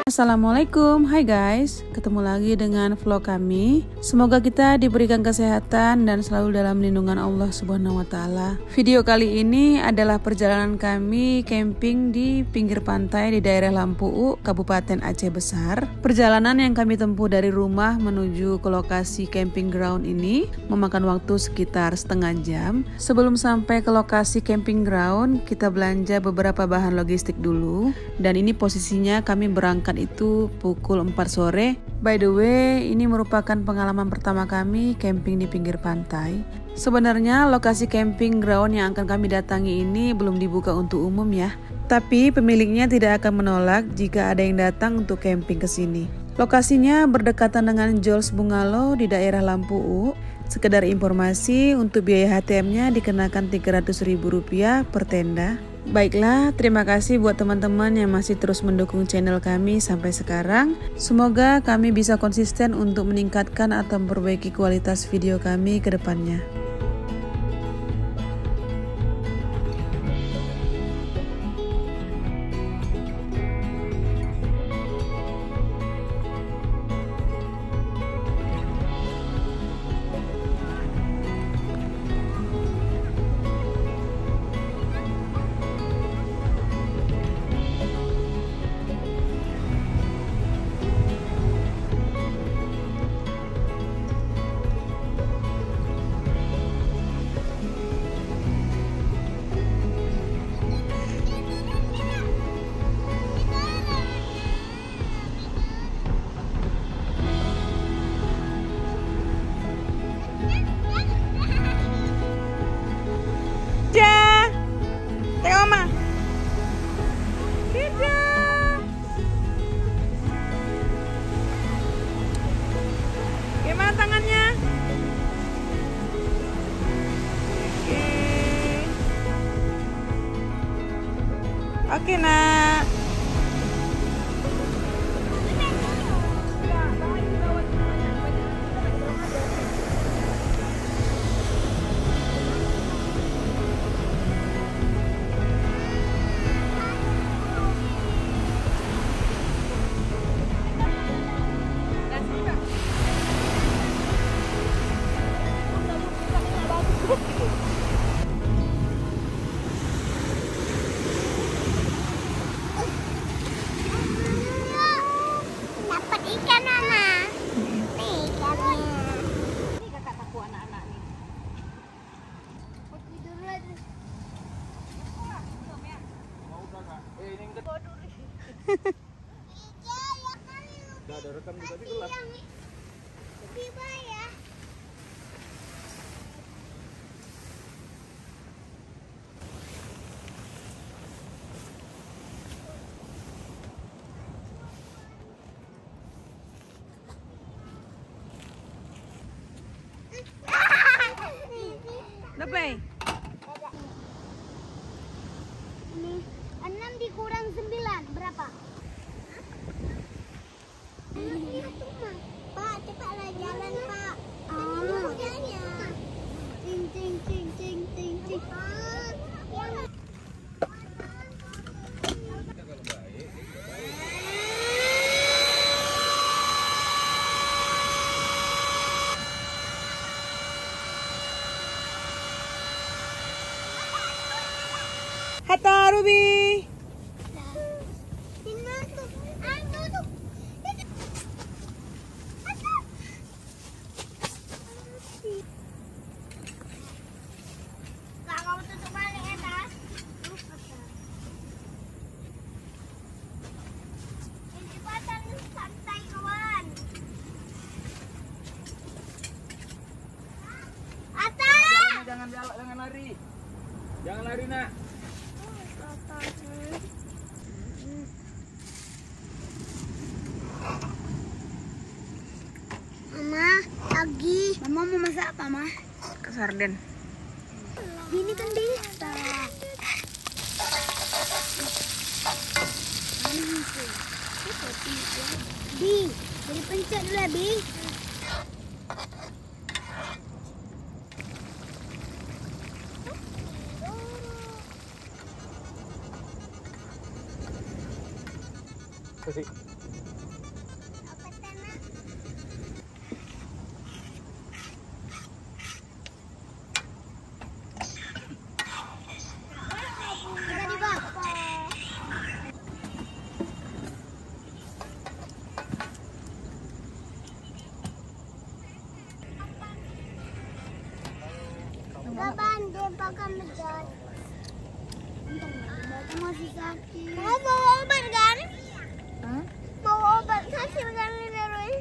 Assalamualaikum, hai guys, ketemu lagi dengan vlog kami. Semoga kita diberikan kesehatan dan selalu dalam lindungan Allah Subhanahu wa Ta'ala. Video kali ini adalah perjalanan kami camping di pinggir pantai di daerah Lampu, Kabupaten Aceh Besar. Perjalanan yang kami tempuh dari rumah menuju ke lokasi camping ground ini memakan waktu sekitar setengah jam. Sebelum sampai ke lokasi camping ground, kita belanja beberapa bahan logistik dulu. Dan ini posisinya kami berangkat itu pukul 4 sore. By the way, ini merupakan pengalaman pertama kami camping di pinggir pantai. Sebenarnya lokasi camping ground yang akan kami datangi ini belum dibuka untuk umum ya. Tapi pemiliknya tidak akan menolak jika ada yang datang untuk camping ke sini. Lokasinya berdekatan dengan Jols Bungalow di daerah Lampu. Sekedar informasi, untuk biaya HTM-nya dikenakan Rp300.000 per tenda. Baiklah, terima kasih buat teman-teman yang masih terus mendukung channel kami sampai sekarang. Semoga kami bisa konsisten untuk meningkatkan atau memperbaiki kualitas video kami ke depannya. Gimana tangannya? Oke nak. Dapat ikan Mama. Nih ikannya. Ini kakak tahu anak-anak nih. Tidur lagi. Udah ada rekam juga di kelas. Tiba ya. Play. Ini 6 dikurang 9 berapa? Pak, cepatlah jalan Pak. Hujanya. Ting ting ting ting ting ting. Yang Hatta Ruby. Jangan lari. Jangan lari nak. Mama, lagi. Mama mau masak apa, Ma? Sarden. Ini kan bisa. Bi, jadi pencet dulu ya, Bi. Kita di bapak. Kapan dia pakai medal? Masih sakit. Mau obat kan? Mau obat sakit kan Leroy?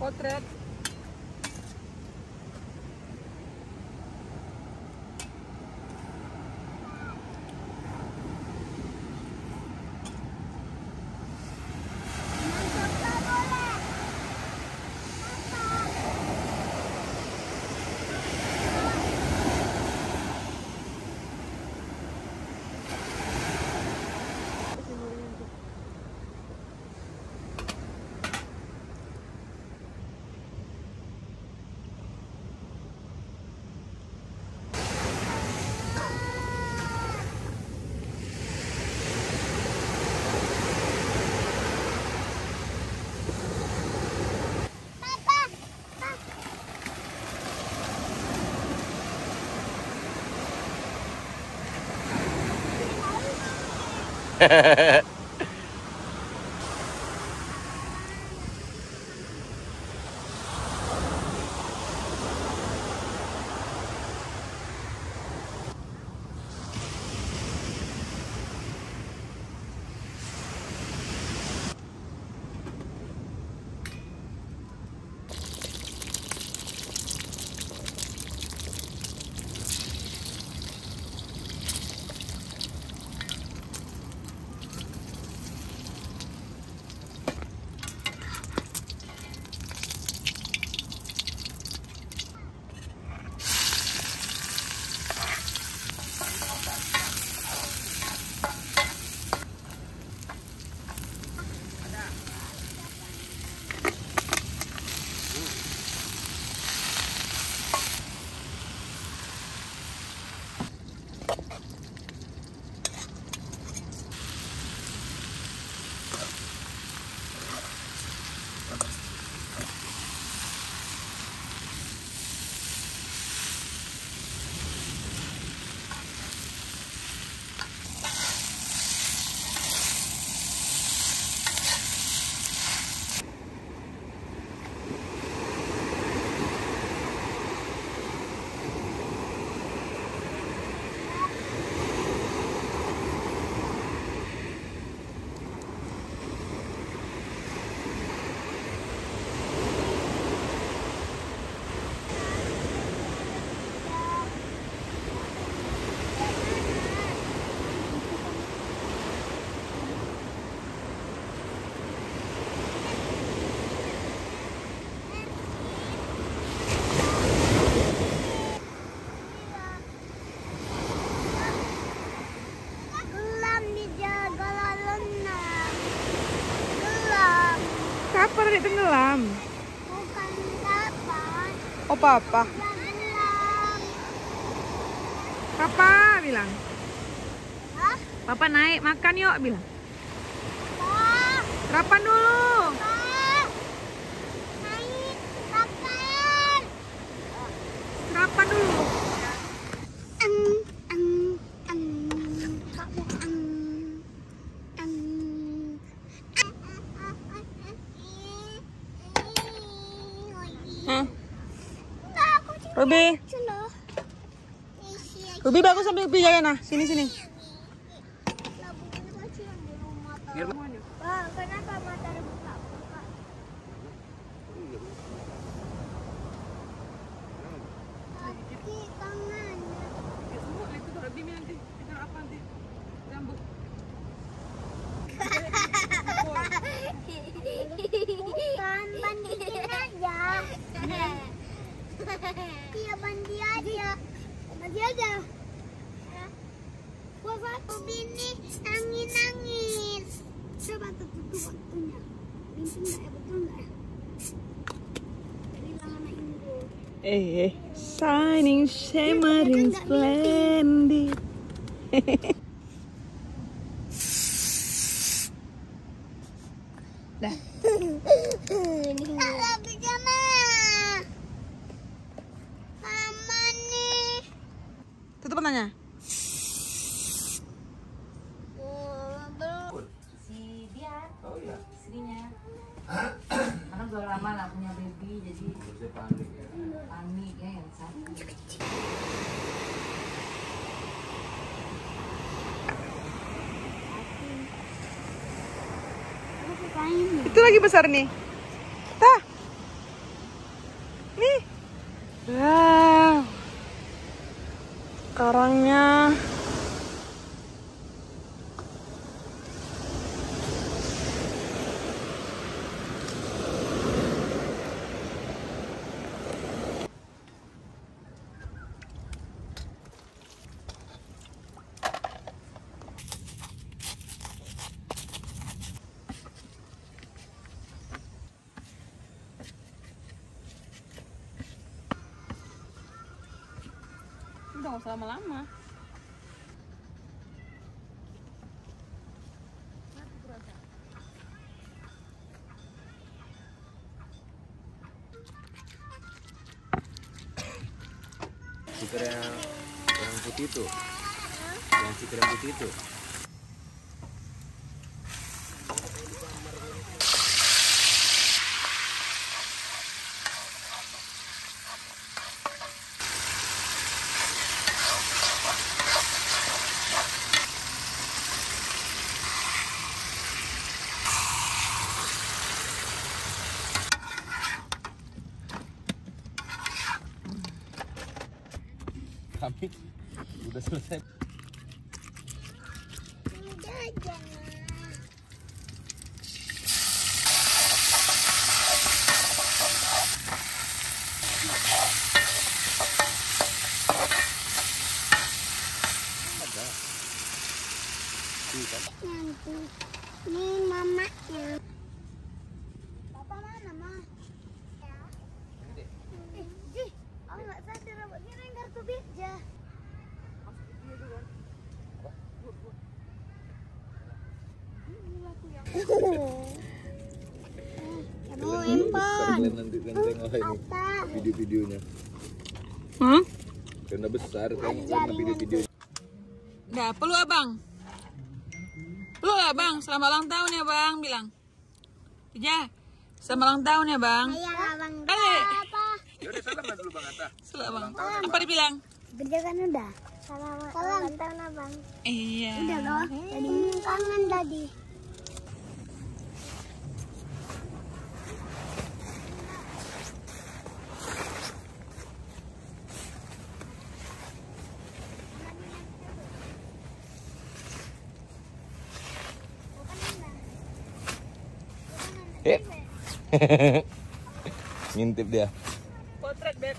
Potret. Kapan adik tenggelam? Bukan kapan. Oh papa. Tenggelam. Papa bilang. Hah? Papa naik makan yuk bilang. Pak. Sarapan dulu. Pak. Naik. Kapan? Sarapan dulu. Ruby, Ruby bagus sambil pijakan nah, sini. Pak, kenapa mata dibuka-buka? Kaki, tangan. Bukan, bandiin aja. Iya, bandi aja. Wah, Ruby ini nangis. Coba tutup waktunya. Betul nggak ya? Bilang anak Indo. Shining, shimmering, splendid. Dah. Salah pijama. Mama nih. Tutup matanya. Si dia, Oh iya. istrinya. Karena udah lama nggak punya baby, jadi Saya panik ya. panik ya yang sakit. Itu lagi besar nih. Tah. Nih. Wow. Karangnya. Udah gak usah lama-lama. Stiker yang putih itu. Yang stiker yang putih itu. Udah selesai. Nanti ini mamanya. Papa mana, Ma? Ya. Oh, nggak sadar rambutnya lengkar tuh beja. Kamu empon. Nanti tengok ini video-videonya. Karena besar kan video-videonya. Udah, peluk abang. Peluk lah bang, selamat ulang tahun ya bang, bilang. Ya, selamat ulang tahun ya bang. Ayah abang apa? Yaudah salam dulu Bang Atta. Selamat bang. Apa dibilang? Kerja kan udah. Selamat ulang tahun abang. Iya. Udah loh. Jadi kangen tadi. Ngintip dia. Potret beb.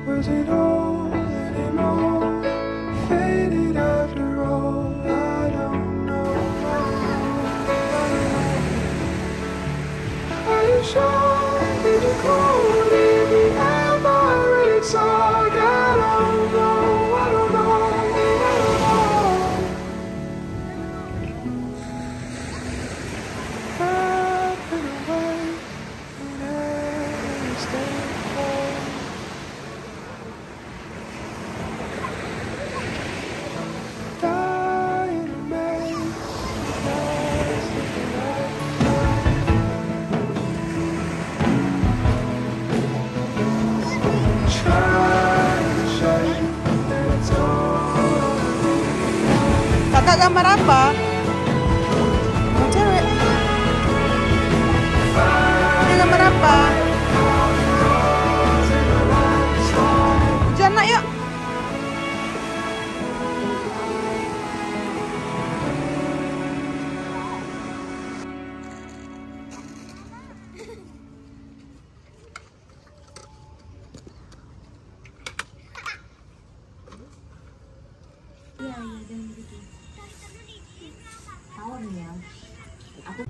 Was it all anymore? Faded after all. I don't know. Are you sure? Did you call? Did you have already saw? I don't know. I don't know. I don't know. I've been away and I stayed home. Kakak gambar apa? Cewek. Ini gambar apa? Jangan yuk. Iya, jangan begitu. Tawar ya. Aku